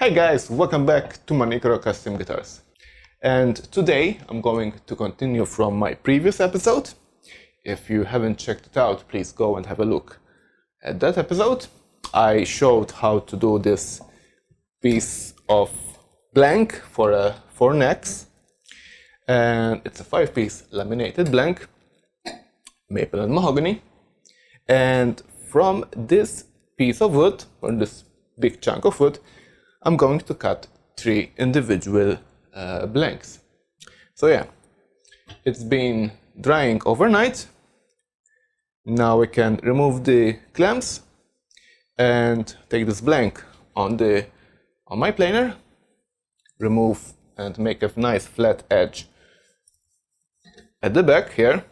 Hey guys, welcome back to Manicro Custom Guitars. And today I'm going to continue from my previous episode. If you haven't checked it out, please go and have a look at that episode. I showed how to do this piece of blank for 4 necks. And it's a 5-piece laminated blank, maple and mahogany. And from this piece of wood, or this big chunk of wood, I'm going to cut 3 individual blanks. So yeah, it's been drying overnight. Now we can remove the clamps and take this blank on my planer, remove and make a nice flat edge at the back here,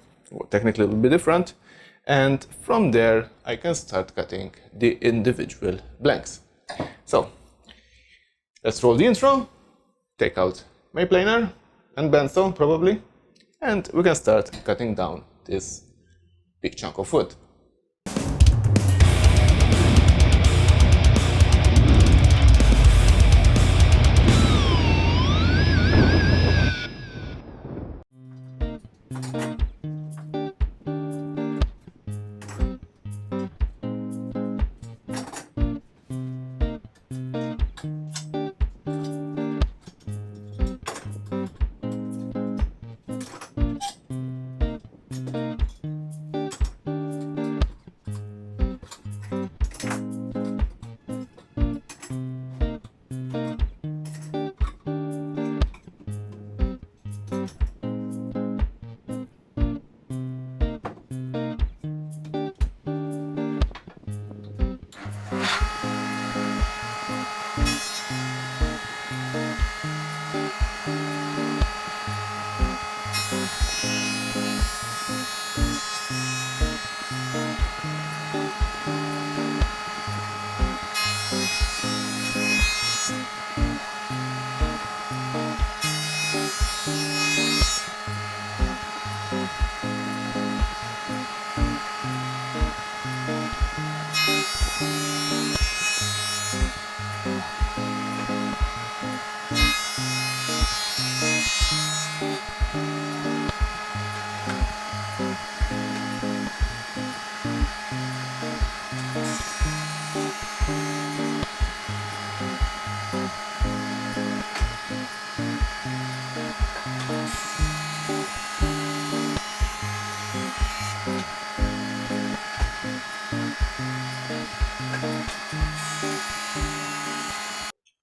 technically it will be different, and from there I can start cutting the individual blanks. So let's roll the intro, take out my planer and bandsaw probably, and we can start cutting down this big chunk of wood.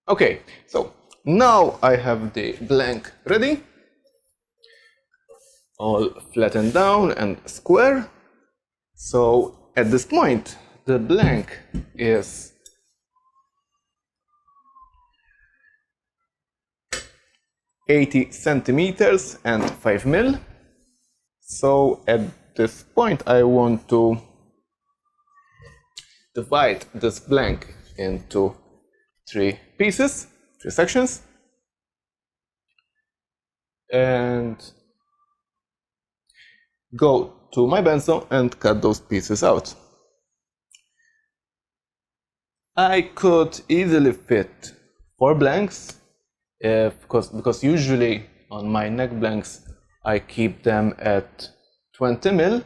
Okay, so now I have the blank ready, all flattened down and square. So at this point the blank is 80 centimeters and 5 mil. So at this point I want to divide this blank into 3 pieces, 3 sections, and go to my bandsaw and cut those pieces out. I could easily fit 4 blanks because usually on my neck blanks I keep them at 20 mil,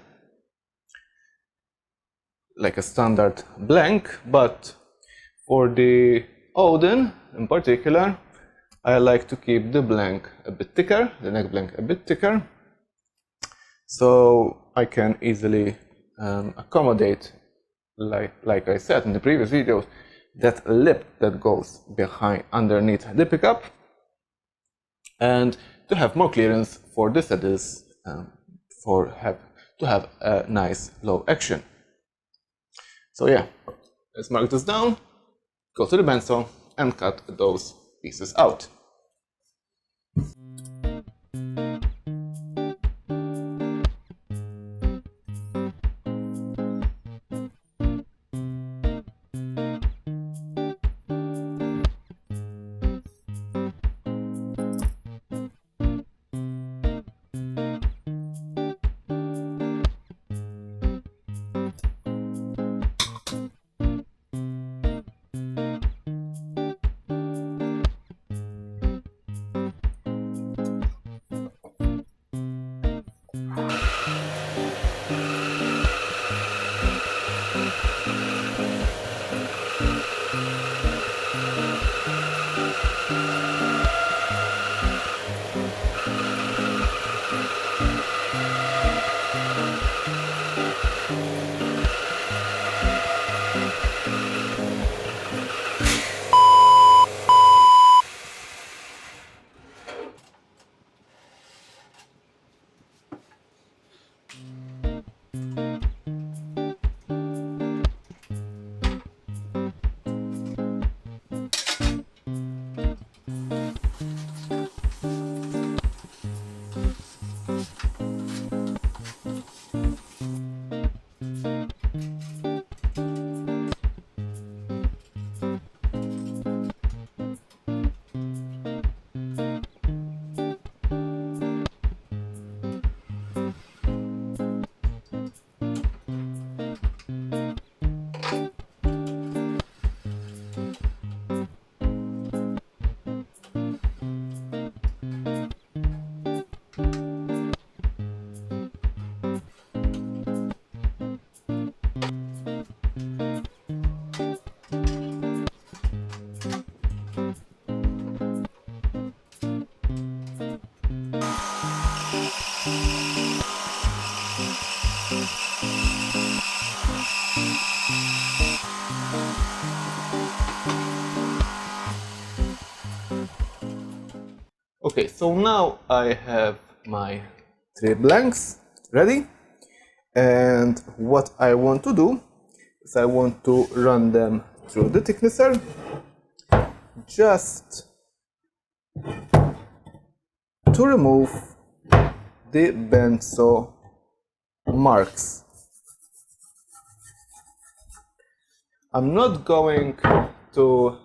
like a standard blank, but for the Odin in particular I like to keep the blank a bit thicker, the neck blank a bit thicker, so I can easily accommodate, like I said in the previous videos, that lip that goes behind underneath the pickup, and to have more clearance for the saddles, to have a nice low action. So yeah, let's mark this down, go to the bandsaw and cut those pieces out. Okay, so now I have my 3 blanks ready, and what I want to do is I want to run them through the thicknesser just to remove the benzo marks. I'm not going to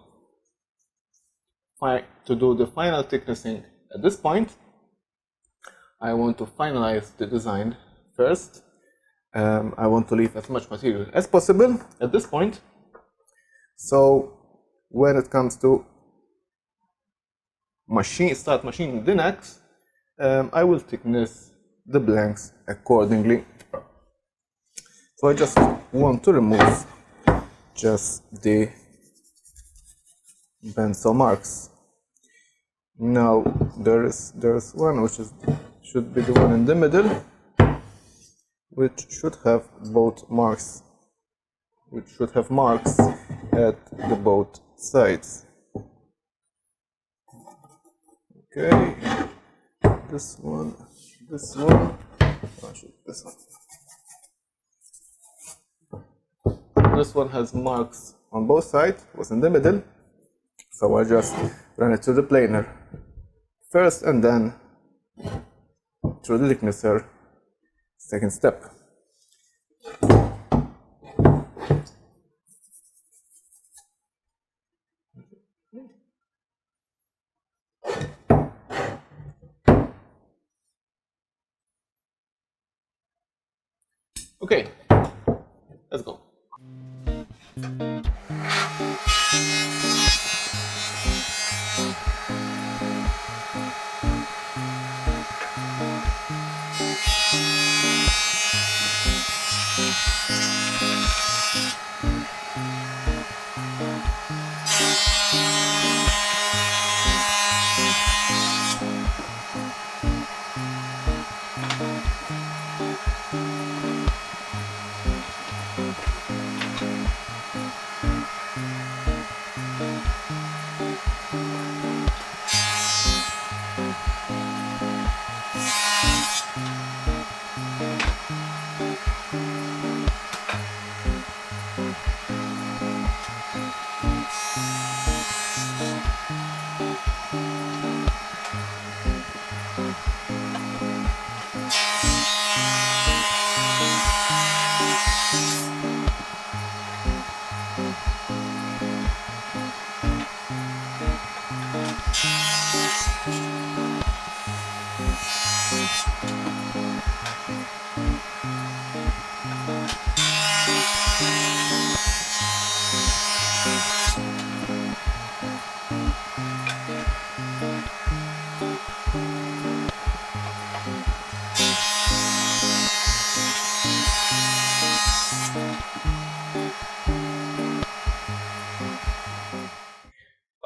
do the final thicknessing at this point. I want to finalize the design first. I want to leave as much material as possible at this point. So when it comes to start machining the necks, I will thickness the blanks accordingly. So I just want to remove just the benzo marks. Now there's one which should be the one in the middle, which should have both marks, which should have marks at the both sides. Okay, this one, oh, this one. This one has marks on both sides, was in the middle, so I just run it through the planer first and then through the thicknesser, second step. Okay, let's go.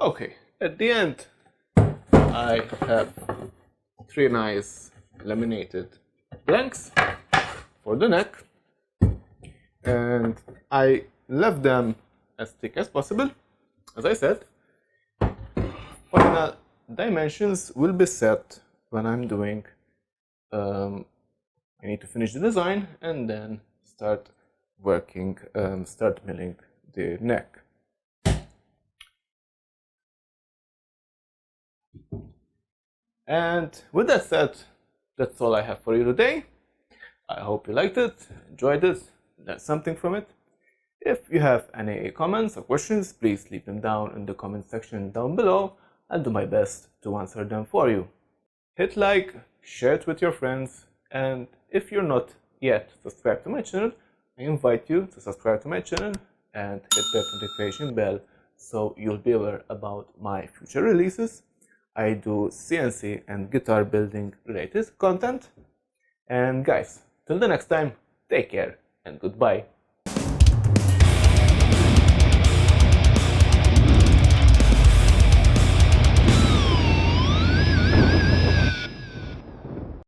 Okay, at the end I have 3 nice laminated blanks for the neck, and I left them as thick as possible. As I said, final dimensions will be set when I'm doing I need to finish the design and then start working, start milling the neck. And with that said, that's all I have for you today. I hope you liked it, enjoyed it, learned something from it. If you have any comments or questions, please leave them down in the comment section down below. I'll do my best to answer them for you. Hit like, share it with your friends, and if you're not yet subscribed to my channel, I invite you to subscribe to my channel and hit that notification bell so you'll be aware about my future releases. I do CNC and guitar building related content. And guys, till the next time, take care and goodbye.